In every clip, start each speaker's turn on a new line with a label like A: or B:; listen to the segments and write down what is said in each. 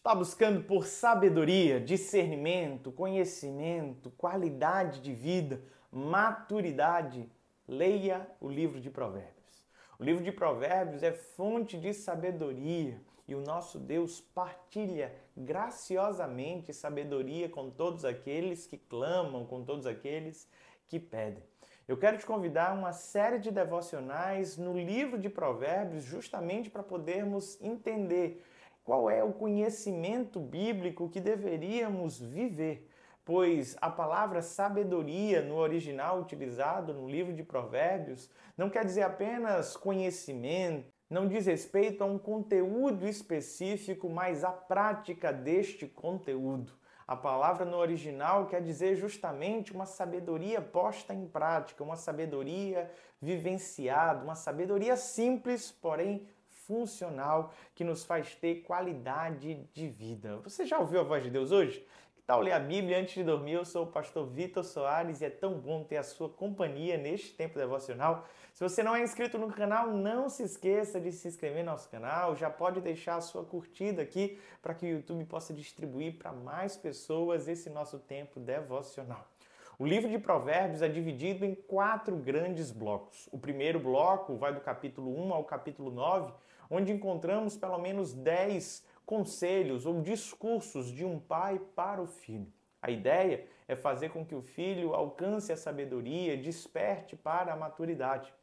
A: Está buscando por sabedoria, discernimento, conhecimento, qualidade de vida, maturidade? Leia o livro de Provérbios. O livro de Provérbios é fonte de sabedoria e o nosso Deus partilha graciosamente sabedoria com todos aqueles que clamam, com todos aqueles que pedem. Eu quero te convidar a uma série de devocionais no livro de Provérbios justamente para podermos entender qual é o conhecimento bíblico que deveríamos viver, pois a palavra sabedoria no original utilizado no livro de Provérbios não quer dizer apenas conhecimento, não diz respeito a um conteúdo específico, mas à prática deste conteúdo. A palavra no original quer dizer justamente uma sabedoria posta em prática, uma sabedoria vivenciada, uma sabedoria simples, porém funcional, que nos faz ter qualidade de vida. Você já ouviu a voz de Deus hoje? Que tal ler a Bíblia antes de dormir? Eu sou o pastor Vitor Soares e é tão bom ter a sua companhia neste tempo devocional. Se você não é inscrito no canal, não se esqueça de se inscrever no nosso canal. Já pode deixar a sua curtida aqui para que o YouTube possa distribuir para mais pessoas esse nosso tempo devocional. O livro de Provérbios é dividido em 4 grandes blocos. O primeiro bloco vai do capítulo 1 ao capítulo 9, onde encontramos pelo menos 10 conselhos ou discursos de um pai para o filho. A ideia é fazer com que o filho alcance a sabedoria, desperte para a maturidade.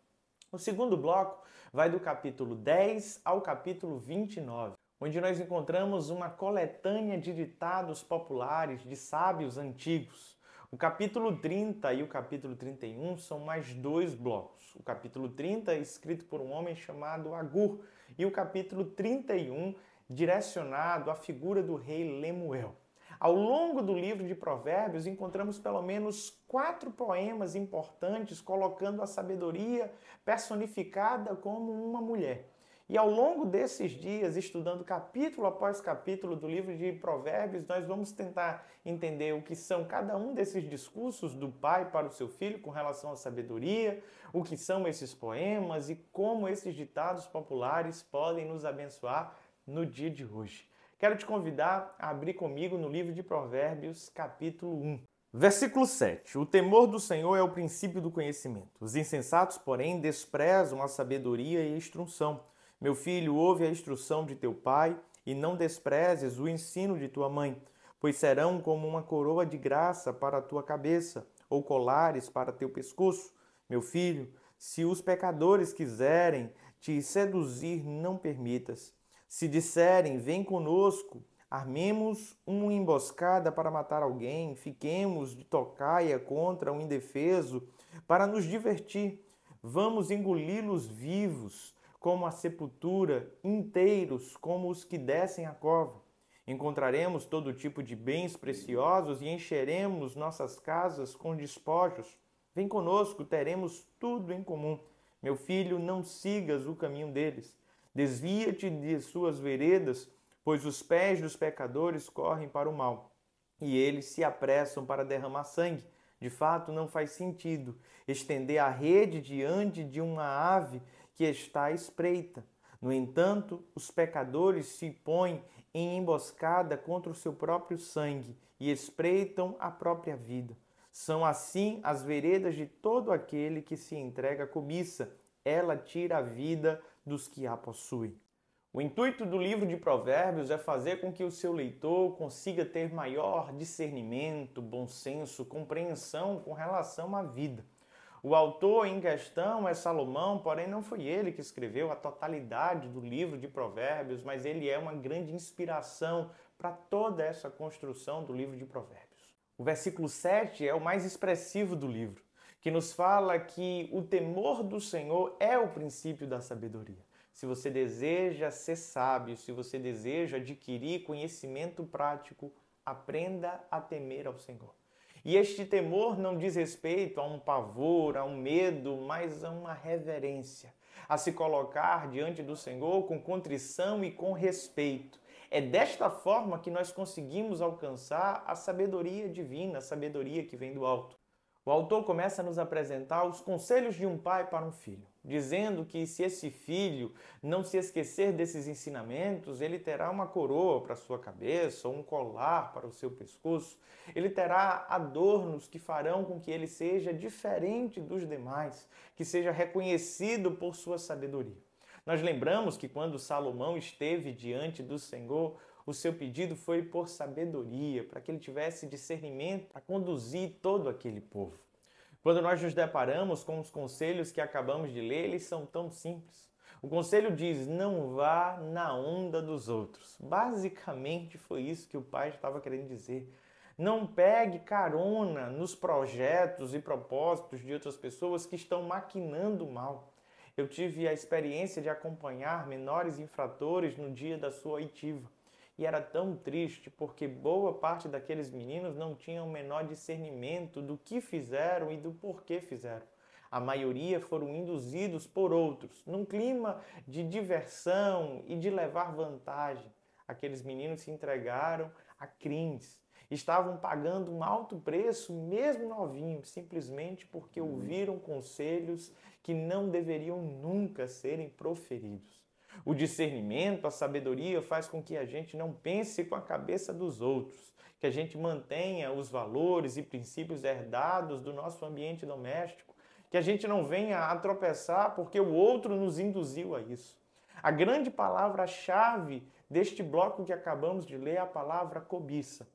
A: O segundo bloco vai do capítulo 10 ao capítulo 29, onde nós encontramos uma coletânea de ditados populares de sábios antigos. O capítulo 30 e o capítulo 31 são mais 2 blocos. O capítulo 30 é escrito por um homem chamado Agur e o capítulo 31 direcionado à figura do rei Lemuel. Ao longo do livro de Provérbios encontramos pelo menos 4 poemas importantes colocando a sabedoria personificada como uma mulher. E ao longo desses dias, estudando capítulo após capítulo do livro de Provérbios, nós vamos tentar entender o que são cada um desses discursos do pai para o seu filho com relação à sabedoria, o que são esses poemas e como esses ditados populares podem nos abençoar no dia de hoje. Quero te convidar a abrir comigo no livro de Provérbios, capítulo 1. Versículo 7. O temor do Senhor é o princípio do conhecimento. Os insensatos, porém, desprezam a sabedoria e a instrução. Meu filho, ouve a instrução de teu pai e não desprezes o ensino de tua mãe, pois serão como uma coroa de graça para a tua cabeça, ou colares para teu pescoço. Meu filho, se os pecadores quiserem te seduzir, não permitas. Se disserem, vem conosco, armemos uma emboscada para matar alguém, fiquemos de tocaia contra um indefeso para nos divertir. Vamos engoli-los vivos, como a sepultura, inteiros como os que descem a cova. Encontraremos todo tipo de bens preciosos e encheremos nossas casas com despojos. Vem conosco, teremos tudo em comum. Meu filho, não sigas o caminho deles. Desvia-te de suas veredas, pois os pés dos pecadores correm para o mal, e eles se apressam para derramar sangue. De fato, não faz sentido estender a rede diante de uma ave que está à espreita. No entanto, os pecadores se põem em emboscada contra o seu próprio sangue e espreitam a própria vida. São assim as veredas de todo aquele que se entrega à cobiça. Ela tira a vida dos que a possuem. O intuito do livro de Provérbios é fazer com que o seu leitor consiga ter maior discernimento, bom senso, compreensão com relação à vida. O autor em questão é Salomão, porém não foi ele que escreveu a totalidade do livro de Provérbios, mas ele é uma grande inspiração para toda essa construção do livro de Provérbios. O versículo 7 é o mais expressivo do livro, que nos fala que o temor do Senhor é o princípio da sabedoria. Se você deseja ser sábio, se você deseja adquirir conhecimento prático, aprenda a temer ao Senhor. E este temor não diz respeito a um pavor, a um medo, mas a uma reverência, a se colocar diante do Senhor com contrição e com respeito. É desta forma que nós conseguimos alcançar a sabedoria divina, a sabedoria que vem do alto. O autor começa a nos apresentar os conselhos de um pai para um filho. dizendo que se esse filho não se esquecer desses ensinamentos, ele terá uma coroa para sua cabeça ou um colar para o seu pescoço. Ele terá adornos que farão com que ele seja diferente dos demais, que seja reconhecido por sua sabedoria. Nós lembramos que quando Salomão esteve diante do Senhor, o seu pedido foi por sabedoria, para que ele tivesse discernimento para conduzir todo aquele povo. Quando nós nos deparamos com os conselhos que acabamos de ler, eles são tão simples. O conselho diz: não vá na onda dos outros. Basicamente foi isso que o pai estava querendo dizer. Não pegue carona nos projetos e propósitos de outras pessoas que estão maquinando mal. Eu tive a experiência de acompanhar menores infratores no dia da sua oitiva. E era tão triste porque boa parte daqueles meninos não tinham o menor discernimento do que fizeram e do porquê fizeram. A maioria foram induzidos por outros, num clima de diversão e de levar vantagem. Aqueles meninos se entregaram a crimes. Estavam pagando um alto preço, mesmo novinhos, simplesmente porque ouviram conselhos que não deveriam nunca serem proferidos. O discernimento, a sabedoria faz com que a gente não pense com a cabeça dos outros, que a gente mantenha os valores e princípios herdados do nosso ambiente doméstico, que a gente não venha a tropeçar porque o outro nos induziu a isso. A grande palavra-chave deste bloco que acabamos de ler é a palavra cobiça.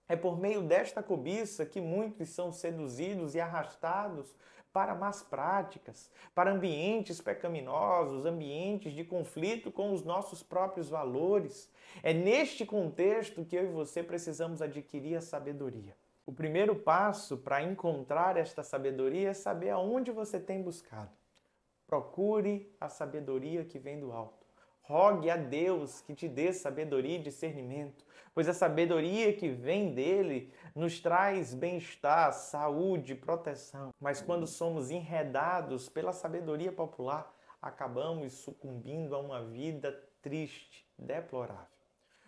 A: É por meio desta cobiça que muitos são seduzidos e arrastados para más práticas, para ambientes pecaminosos, ambientes de conflito com os nossos próprios valores. É neste contexto que eu e você precisamos adquirir a sabedoria. O primeiro passo para encontrar esta sabedoria é saber aonde você tem buscado. Procure a sabedoria que vem do alto. Rogue a Deus que te dê sabedoria e discernimento, pois a sabedoria que vem dele nos traz bem-estar, saúde, proteção. Mas quando somos enredados pela sabedoria popular, acabamos sucumbindo a uma vida triste, deplorável.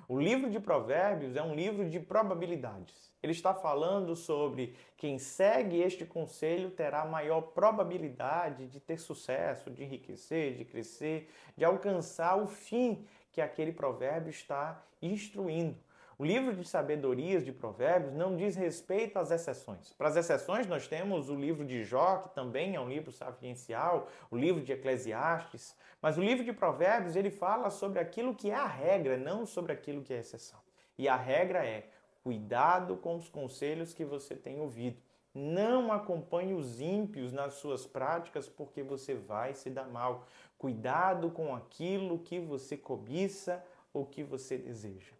A: O livro de Provérbios é um livro de probabilidades. Ele está falando sobre quem segue este conselho terá maior probabilidade de ter sucesso, de enriquecer, de crescer, de alcançar o fim que aquele provérbio está instruindo. O livro de sabedorias de Provérbios não diz respeito às exceções. Para as exceções, nós temos o livro de Jó, que também é um livro sapiencial, o livro de Eclesiastes, mas o livro de Provérbios ele fala sobre aquilo que é a regra, não sobre aquilo que é a exceção. E a regra é: cuidado com os conselhos que você tem ouvido. Não acompanhe os ímpios nas suas práticas, porque você vai se dar mal. Cuidado com aquilo que você cobiça ou que você deseja.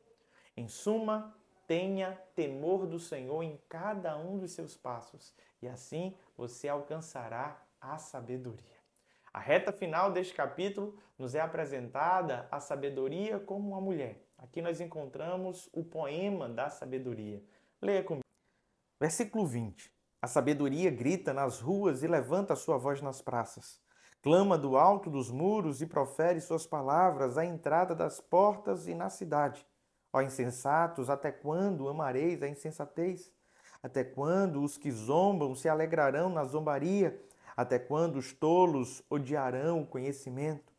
A: Em suma, tenha temor do Senhor em cada um dos seus passos, e assim você alcançará a sabedoria. A reta final deste capítulo nos é apresentada a sabedoria como uma mulher. Aqui nós encontramos o poema da sabedoria. Leia comigo. Versículo 20. A sabedoria grita nas ruas e levanta sua voz nas praças. Clama do alto dos muros e profere suas palavras à entrada das portas e na cidade. Ó insensatos, até quando amareis a insensatez? Até quando os que zombam se alegrarão na zombaria? Até quando os tolos odiarão o conhecimento?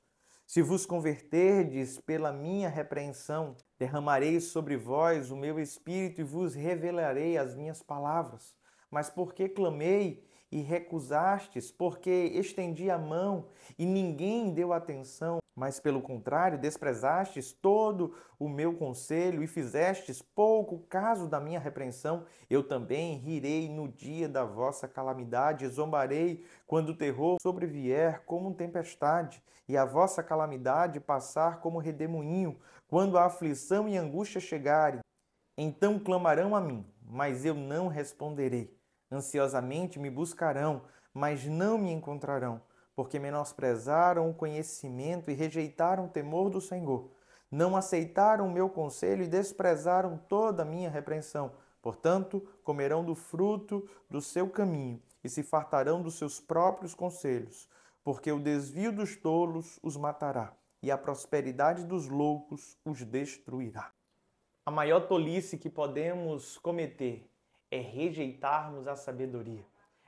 A: Se vos converterdes pela minha repreensão, derramarei sobre vós o meu espírito e vos revelarei as minhas palavras. Mas porque clamei e recusastes, porque estendi a mão e ninguém deu atenção, mas pelo contrário, desprezastes todo o meu conselho e fizestes pouco caso da minha repreensão, eu também rirei no dia da vossa calamidade, zombarei quando o terror sobrevier como tempestade, e a vossa calamidade passar como redemoinho, quando a aflição e a angústia chegarem. Então clamarão a mim, mas eu não responderei. Ansiosamente me buscarão, mas não me encontrarão, porque menosprezaram o conhecimento e rejeitaram o temor do Senhor. Não aceitaram o meu conselho e desprezaram toda a minha repreensão. Portanto, comerão do fruto do seu caminho e se fartarão dos seus próprios conselhos, porque o desvio dos tolos os matará e a prosperidade dos loucos os destruirá. A maior tolice que podemos cometer é rejeitarmos a sabedoria.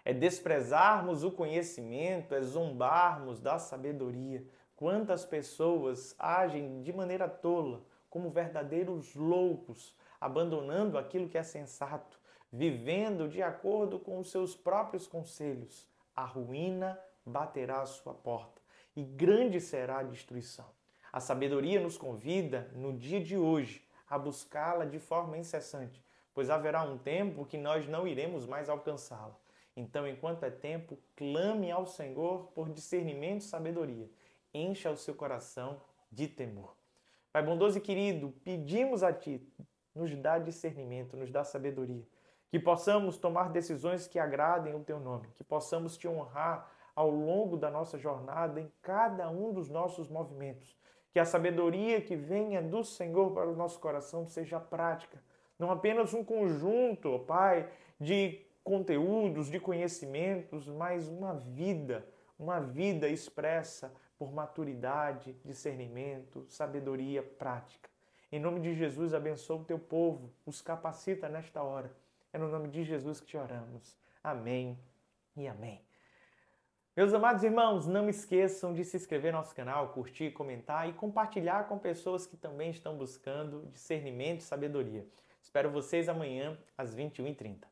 A: É desprezarmos o conhecimento, é zombarmos da sabedoria. Quantas pessoas agem de maneira tola, como verdadeiros loucos, abandonando aquilo que é sensato, vivendo de acordo com os seus próprios conselhos. A ruína baterá à sua porta e grande será a destruição. A sabedoria nos convida, no dia de hoje, a buscá-la de forma incessante, pois haverá um tempo que nós não iremos mais alcançá-la. Então, enquanto é tempo, clame ao Senhor por discernimento e sabedoria. Encha o seu coração de temor. Pai bondoso e querido, pedimos a Ti, nos dá discernimento, nos dá sabedoria, que possamos tomar decisões que agradem o Teu nome, que possamos Te honrar ao longo da nossa jornada, em cada um dos nossos movimentos. Que a sabedoria que venha do Senhor para o nosso coração seja prática, não apenas um conjunto, ó Pai, de conteúdos, de conhecimentos, mas uma vida expressa por maturidade, discernimento, sabedoria prática. Em nome de Jesus, abençoa o teu povo, os capacita nesta hora. É no nome de Jesus que te oramos. Amém e amém. Meus amados irmãos, não esqueçam de se inscrever no nosso canal, curtir, comentar e compartilhar com pessoas que também estão buscando discernimento e sabedoria. Espero vocês amanhã às 21h30.